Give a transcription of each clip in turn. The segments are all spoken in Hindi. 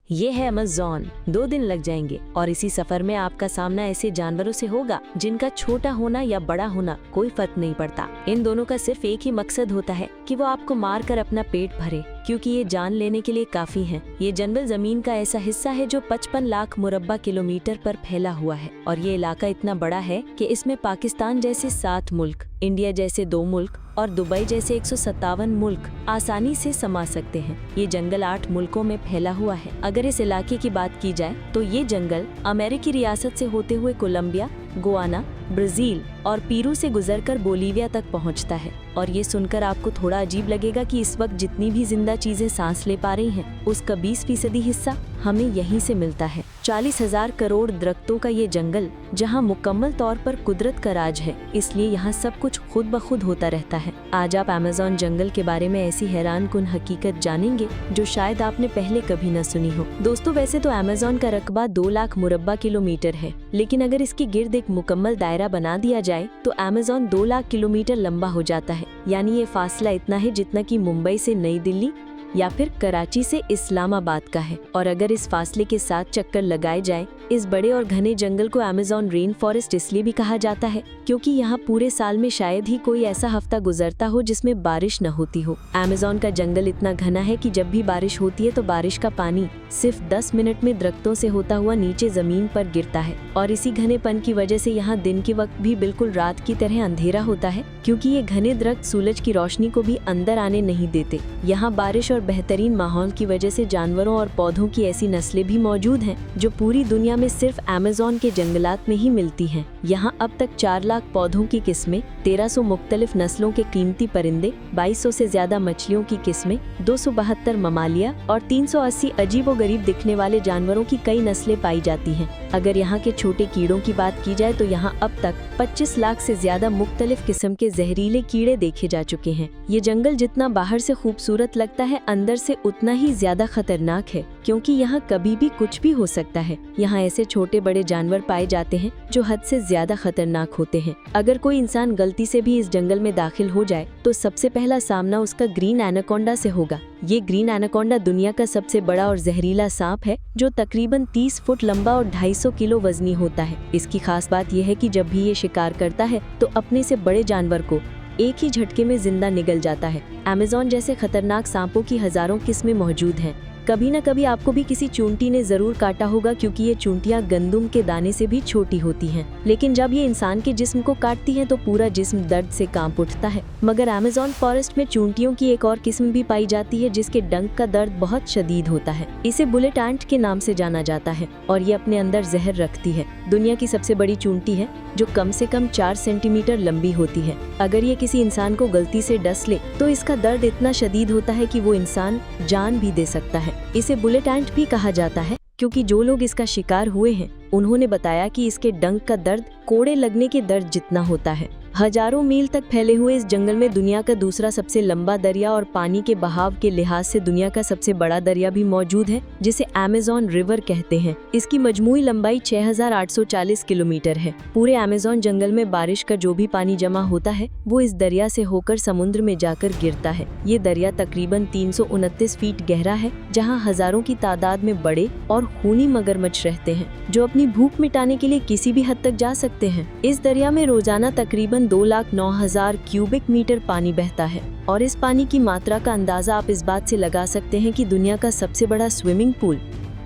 ये है अमेज़न। 2 दिन लग जाएंगे और इसी सफर में आपका सामना ऐसे जानवरों से होगा जिनका छोटा होना या बड़ा होना कोई फर्क नहीं पड़ता। इन दोनों का सिर्फ एक ही मकसद होता है कि वो आपको मार कर अपना पेट भरे, क्योंकि ये जान लेने के लिए काफी हैं। ये जंगल जमीन का ऐसा हिस्सा है जो 55 लाख मुरब्बा किलोमीटर पर फैला हुआ है और ये इलाका इतना बड़ा है कि इसमें पाकिस्तान जैसे 7 मुल्क, इंडिया जैसे 2 मुल्क और दुबई जैसे 157 मुल्क आसानी से समा सकते हैं। ये जंगल 8 मुल्कों में फैला हुआ है। अगर इस इलाके की बात की जाए तो ये जंगल अमेरिकी रियासत से होते हुए कोलंबिया, गुआना, ब्राजील और पेरू से गुजरकर बोलीविया तक पहुंचता है। और ये सुनकर आपको थोड़ा अजीब लगेगा कि इस वक्त जितनी भी जिंदा चीजें सांस ले पा रही हैं, उसका 20% हिस्सा हमें यहीं से मिलता है। 40,000 करोड़ दरख्तों का ये जंगल जहां मुकम्मल तौर पर कुदरत का राज है, इसलिए यहाँ सब कुछ खुद ब खुद होता रहता है। आज आप अमेज़न जंगल के बारे में ऐसी हैरान कुन हकीकत जानेंगे जो शायद आपने पहले कभी न सुनी हो। दोस्तों, वैसे तो अमेज़न का रकबा 2 लाख मुरब्बा किलोमीटर है, लेकिन अगर इसके गिर्द एक मुकम्मल दायरा बना दिया जाए तो अमेज़न 2 लाख किलोमीटर लंबा हो जाता है। यानी ये फासला इतना है जितना कि मुंबई से नई दिल्ली या फिर कराची से इस्लामाबाद का है। और अगर इस फासले के साथ चक्कर लगाए जाए, इस बड़े और घने जंगल को अमेज़न रेन फॉरेस्ट इसलिए भी कहा जाता है क्योंकि यहाँ पूरे साल में शायद ही कोई ऐसा हफ्ता गुजरता हो जिसमें बारिश न होती हो। अमेज़न का जंगल इतना घना है कि जब भी बारिश होती है तो बारिश का पानी सिर्फ 10 मिनट में दरख्तों से होता हुआ नीचे जमीन पर गिरता है। और इसी घनेपन की वजह से यहाँ दिन के वक्त भी बिल्कुल रात की तरह अंधेरा होता है, क्योंकि ये घने दरख्त सूरज की रोशनी को भी अंदर आने नहीं देते। यहाँ बारिश और बेहतरीन माहौल की वजह से जानवरों और पौधों की ऐसी नस्लें भी मौजूद हैं जो पूरी दुनिया में सिर्फ अमेज़न के जंगलात में ही मिलती हैं। यहाँ अब तक 4 लाख पौधों की किस्में, 1300 मुख्तलिफ नस्लों के कीमती परिंदे, 2200 से ज्यादा मछलियों की किस्में, 272 ममालिया और 380 अजीबोगरीब दिखने वाले जानवरों की कई नस्लें पाई जाती हैं। अगर यहाँ के छोटे कीड़ों की बात की जाए तो यहाँ अब तक 25 लाख से ज्यादा मुख्तलिफ किस्म के जहरीले कीड़े देखे जा चुके हैं। ये जंगल जितना बाहर से खूबसूरत लगता है, अंदर से उतना ही ज्यादा खतरनाक है, क्योंकि यहाँ कभी भी कुछ भी हो सकता है। यहाँ ऐसे छोटे बड़े जानवर पाए जाते हैं जो हद से ज्यादा खतरनाक होते हैं। अगर कोई इंसान गलती से भी इस जंगल में दाखिल हो जाए तो सबसे पहला सामना उसका ग्रीन एनाकोंडा से होगा। ये ग्रीन एनाकोंडा दुनिया का सबसे बड़ा और जहरीला सांप है जो तकरीबन 30 फुट लंबा और 250 किलो वजनी होता है। इसकी खास बात यह है कि जब भी ये शिकार करता है तो अपने से बड़े जानवर को एक ही झटके में जिंदा निगल जाता है। अमेज़न जैसे खतरनाक सांपों की हजारों किस्में मौजूद हैं। कभी न कभी आपको भी किसी चूंटी ने जरूर काटा होगा, क्योंकि ये चूंटियां गंदुम के दाने से भी छोटी होती हैं। लेकिन जब ये इंसान के जिस्म को काटती हैं तो पूरा जिस्म दर्द से कांप उठता है। मगर अमेज़न फॉरेस्ट में चूंटियों की एक और किस्म भी पाई जाती है जिसके डंक का दर्द बहुत शदीद होता है। इसे बुलेट एंट के नाम से जाना जाता है और ये अपने अंदर जहर रखती है। दुनिया की सबसे बड़ी चूंटी है जो कम से कम 4 सेंटीमीटर लंबी होती है। अगर ये किसी इंसान को गलती से डस ले तो इसका दर्द इतना शदीद होता है कि वो इंसान जान भी दे सकता है। इसे बुलेट एंट भी कहा जाता है क्योंकि जो लोग इसका शिकार हुए हैं उन्होंने बताया कि इसके डंक का दर्द कोड़े लगने के दर्द जितना होता है। हजारों मील तक फैले हुए इस जंगल में दुनिया का दूसरा सबसे लंबा दरिया और पानी के बहाव के लिहाज से दुनिया का सबसे बड़ा दरिया भी मौजूद है, जिसे अमेज़न रिवर कहते हैं। इसकी मजमूई लंबाई 6840 किलोमीटर है। पूरे अमेज़न जंगल में बारिश का जो भी पानी जमा होता है वो इस दरिया से होकर समुद्र में जाकर गिरता है। ये दरिया तकरीबन 329 फीट गहरा है, जहाँ हजारों की तादाद में बड़े और खूनी मगरमच्छ रहते हैं जो अपनी भूख मिटाने के लिए किसी भी हद तक जा सकते हैं। इस दरिया में रोजाना तकरीबन 2,09,000 क्यूबिक मीटर पानी बहता है और इस पानी की मात्रा का अंदाजा आप इस बात से लगा सकते हैं कि दुनिया का सबसे बड़ा स्विमिंग पूल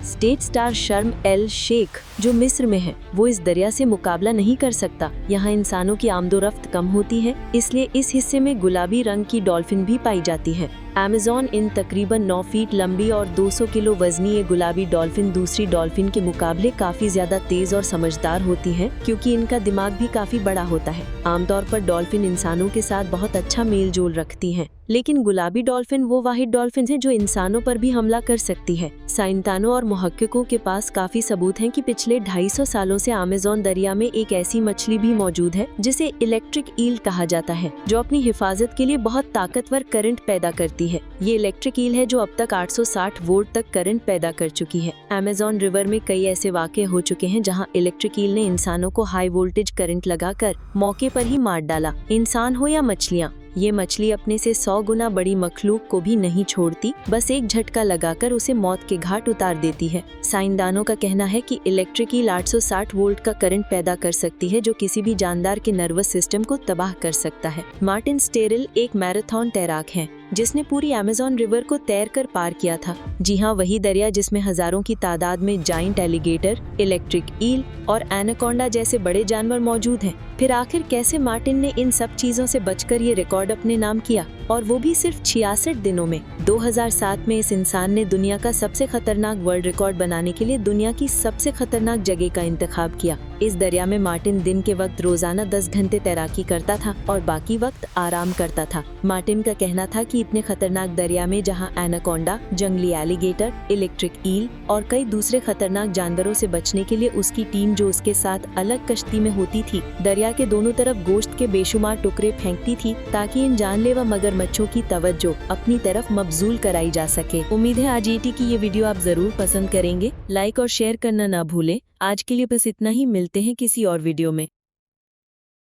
स्टेट स्टार शर्म एल शेख जो मिस्र में है, वो इस दरिया से मुकाबला नहीं कर सकता। यहाँ इंसानों की आमदोरफ्त कम होती है, इसलिए इस हिस्से में गुलाबी रंग की डॉल्फिन भी पाई जाती है। अमेज़न इन तकरीबन 9 फीट लंबी और 200 किलो वजनी ये गुलाबी डॉल्फिन दूसरी डॉल्फिन के मुकाबले काफी ज्यादा तेज और समझदार होती हैं, क्योंकि इनका दिमाग भी काफी बड़ा होता है। आमतौर पर डॉल्फिन इंसानों के साथ बहुत अच्छा मेल जोल रखती हैं, लेकिन गुलाबी डॉल्फिन वो वाहिद डॉल्फिन है जो इंसानों पर भी हमला कर सकती है। साइंसदानों और मुहक्किकों के पास काफी सबूत हैं कि पिछले 250 सालों से अमेज़न दरिया में एक ऐसी मछली भी मौजूद है जिसे इलेक्ट्रिक ईल कहा जाता है, जो अपनी हिफाजत के लिए बहुत ताकतवर करंट पैदा करती है। ये इलेक्ट्रिक ईल है जो अब तक 860 वोल्ट तक करंट पैदा कर चुकी है। अमेज़न रिवर में कई ऐसे वाक़े हो चुके हैं जहां इलेक्ट्रिक ईल ने इंसानों को हाई वोल्टेज करंट लगाकर मौके पर ही मार डाला। इंसान हो या मछलियाँ, ये मछली अपने से 100 गुना बड़ी मखलूक को भी नहीं छोड़ती, बस एक झटका लगाकर उसे मौत के घाट उतार देती है। साइंसदानों का कहना है कि इलेक्ट्रिक ईल 860 वोल्ट का करंट पैदा कर सकती है, जो किसी भी जानदार के नर्वस सिस्टम को तबाह कर सकता है। मार्टिन स्टेरिल एक मैराथन तैराक हैं, जिसने पूरी अमेज़न रिवर को तैरकर पार किया था। जी हाँ, वही दरिया जिसमें हजारों की तादाद में जाइंट एलिगेटर, इलेक्ट्रिक ईल और एनाकोंडा जैसे बड़े जानवर मौजूद हैं। फिर आखिर कैसे मार्टिन ने इन सब चीजों से बचकर ये रिकॉर्ड अपने नाम किया, और वो भी सिर्फ 66 दिनों में। 2007 में इस इंसान ने दुनिया का सबसे खतरनाक वर्ल्ड रिकॉर्ड बनाने के लिए दुनिया की सबसे खतरनाक जगह का इंतखाब किया। इस दरिया में मार्टिन दिन के वक्त रोजाना 10 घंटे तैराकी करता था और बाकी वक्त आराम करता था। मार्टिन का कहना था कि इतने खतरनाक दरिया में जहां एनाकोंडा, जंगली एलिगेटर, इलेक्ट्रिक ईल और कई दूसरे खतरनाक जानवरों से बचने के लिए उसकी टीम जो उसके साथ अलग कश्ती में होती थी, दरिया के दोनों तरफ गोश्त के बेशुमार टुकड़े फेंकती थी ताकि इन जानलेवा मगरमच्छों की तवज्जो अपनी तरफ मबजूल कराई जा सके। उम्मीद है आज ET की ये वीडियो आप जरूर पसंद करेंगे। लाइक और शेयर करना ना भूलें। आज के लिए बस इतना ही, मिलते हैं किसी और वीडियो में।